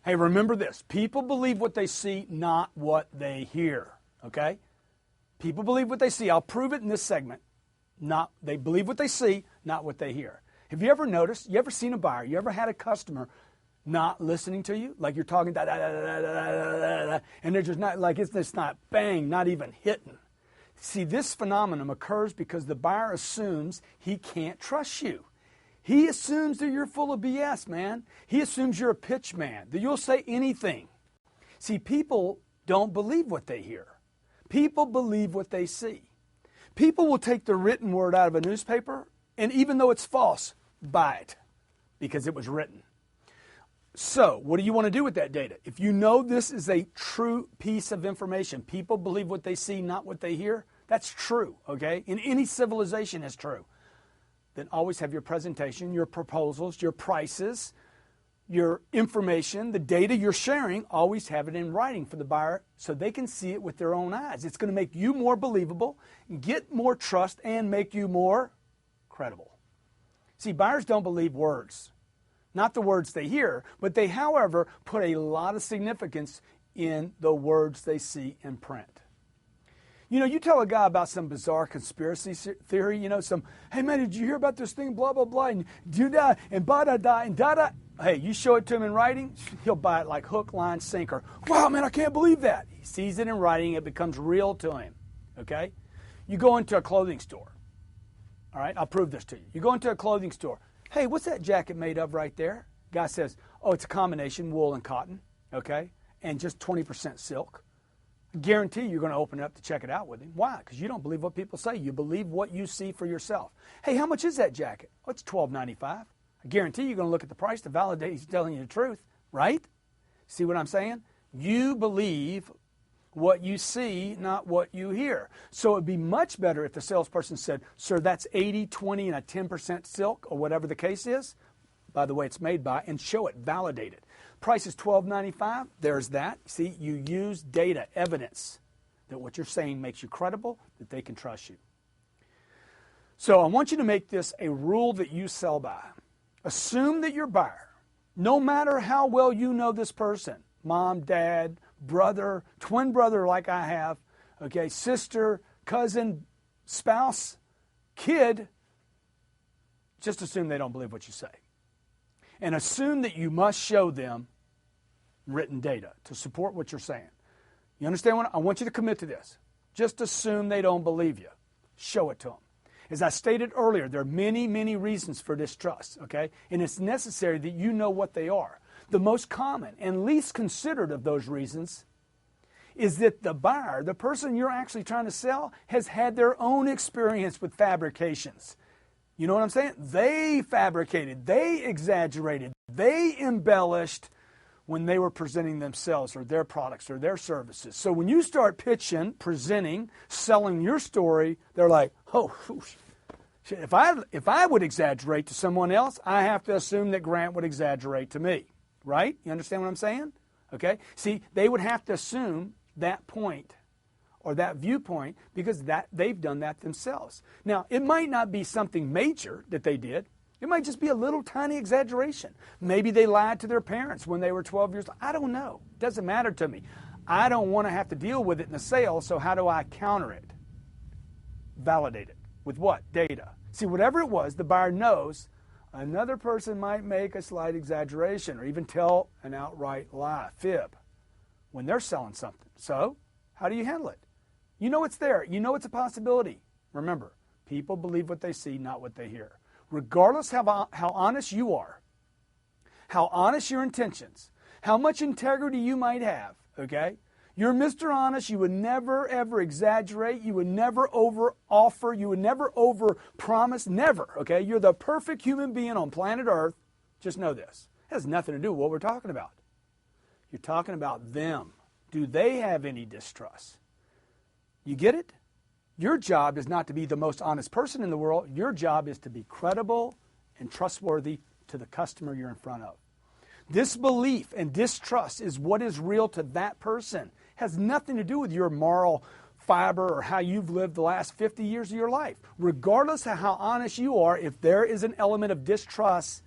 Hey, remember this. People believe what they see, not what they hear. Okay? People believe what they see. I'll prove it in this segment. They believe what they see, not what they hear. Have you ever noticed, you ever seen a buyer, you ever had a customer not listening to you? Like you're talking, and they're just not, like it's just not bang, not even hitting. See, this phenomenon occurs because the buyer assumes he can't trust you. He assumes that you're full of BS, man. He assumes you're a pitch man, that you'll say anything. See, people don't believe what they hear. People believe what they see. People will take the written word out of a newspaper, and even though it's false, buy it because it was written. So, what do you want to do with that data? If you know this is a true piece of information, people believe what they see, not what they hear, that's true, okay? In any civilization, it's true. Then always have your presentation, your proposals, your prices, your information, the data you're sharing, always have it in writing for the buyer so they can see it with their own eyes. It's going to make you more believable, get more trust, and make you more credible. See, buyers don't believe words. Not the words they hear, but they, however, put a lot of significance in the words they see in print. You know, you tell a guy about some bizarre conspiracy theory, you know, hey man, did you hear about this thing, blah, blah, blah, and do-da, and ba-da-da, and da-da. Hey, you show it to him in writing, he'll buy it like hook, line, sinker. Wow, man, I can't believe that. He sees it in writing, it becomes real to him, okay? You go into a clothing store, all right? I'll prove this to you. You go into a clothing store. Hey, what's that jacket made of right there? Guy says, oh, it's a combination, wool and cotton, okay? And just 20% silk. I guarantee you're going to open it up to check it out with him. Why? Because you don't believe what people say. You believe what you see for yourself. Hey, how much is that jacket? Oh, it's $12.95. I guarantee you're going to look at the price to validate he's telling you the truth, right? See what I'm saying? You believe what you see, not what you hear. So it would be much better if the salesperson said, sir, that's 80, 20, and a 10% silk, or whatever the case is, by the way it's made by, and show it, validate it. Price is $12.95. There's that. See, you use data, evidence that what you're saying makes you credible, that they can trust you. So I want you to make this a rule that you sell by. Assume that your buyer, no matter how well you know this person, mom, dad, brother, twin brother like I have, okay, sister, cousin, spouse, kid, just assume they don't believe what you say. And assume that you must show them written data to support what you're saying. You understand what I want you to commit to this. Just assume they don't believe you. Show it to them. As I stated earlier, there are many, many reasons for distrust, okay? And it's necessary that you know what they are. The most common and least considered of those reasons is that the buyer, the person you're actually trying to sell, has had their own experience with fabrications. You know what I'm saying? They fabricated, they exaggerated, they embellished when they were presenting themselves or their products or their services. So when you start pitching, presenting, selling your story, they're like, oh, shit, if I would exaggerate to someone else, I have to assume that Grant would exaggerate to me, right? You understand what I'm saying? Okay? See, they would have to assume that point or that viewpoint because they've done that themselves. Now, it might not be something major that they did. It might just be a little tiny exaggeration. Maybe they lied to their parents when they were 12 years old. I don't know. It doesn't matter to me. I don't want to have to deal with it in a sale, so how do I counter it? Validate it. With what? Data. See, whatever it was, the buyer knows another person might make a slight exaggeration or even tell an outright lie, fib, when they're selling something. So, how do you handle it? You know it's there. You know it's a possibility. Remember, people believe what they see, not what they hear. Regardless how honest you are, how honest your intentions, how much integrity you might have, okay? You're Mr. Honest. You would never, ever exaggerate. You would never over-offer. You would never over-promise. Never, okay? You're the perfect human being on planet Earth. Just know this. It has nothing to do with what we're talking about. You're talking about them. Do they have any distrust? You get it? Your job is not to be the most honest person in the world. Your job is to be credible and trustworthy to the customer you're in front of. This belief and distrust is what is real to that person. It has nothing to do with your moral fiber or how you've lived the last 50 years of your life. Regardless of how honest you are, if there is an element of distrust,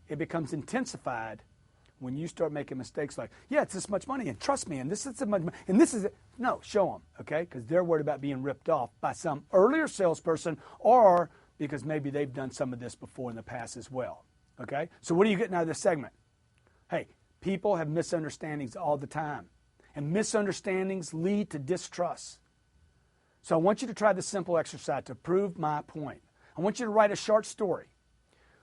it becomes intensified when you start making mistakes like, yeah, it's this much money, and trust me, and this is so much money, and this is it. No, show them, okay? Because they're worried about being ripped off by some earlier salesperson, or because maybe they've done some of this before in the past as well, okay? So what are you getting out of this segment? Hey, people have misunderstandings all the time, and misunderstandings lead to distrust. So I want you to try this simple exercise to prove my point. I want you to write a short story.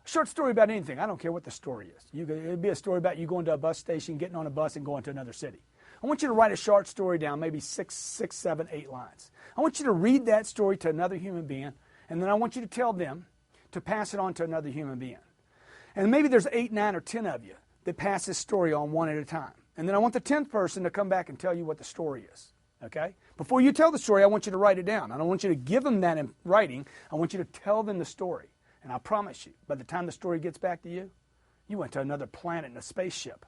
A short story about anything. I don't care what the story is. It'd be a story about you going to a bus station, getting on a bus, and going to another city. I want you to write a short story down, maybe 6, 7, 8 lines. I want you to read that story to another human being, and then I want you to tell them to pass it on to another human being. And maybe there's 8, 9, or 10 of you that pass this story on one at a time. And then I want the 10th person to come back and tell you what the story is. Okay? Before you tell the story, I want you to write it down. I don't want you to give them that in writing. I want you to tell them the story. And I promise you, by the time the story gets back to you, you went to another planet in a spaceship.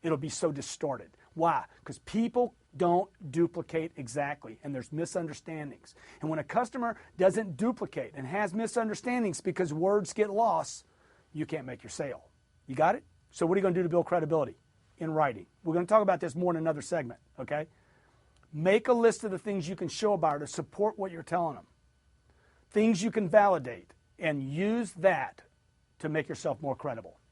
It'll be so distorted. Why? Because people don't duplicate exactly, and there's misunderstandings. And when a customer doesn't duplicate and has misunderstandings because words get lost, you can't make your sale. You got it? So what are you going to do to build credibility? In writing. We're going to talk about this more in another segment, okay? Make a list of the things you can show a buyer to support what you're telling them. Things you can validate, and use that to make yourself more credible.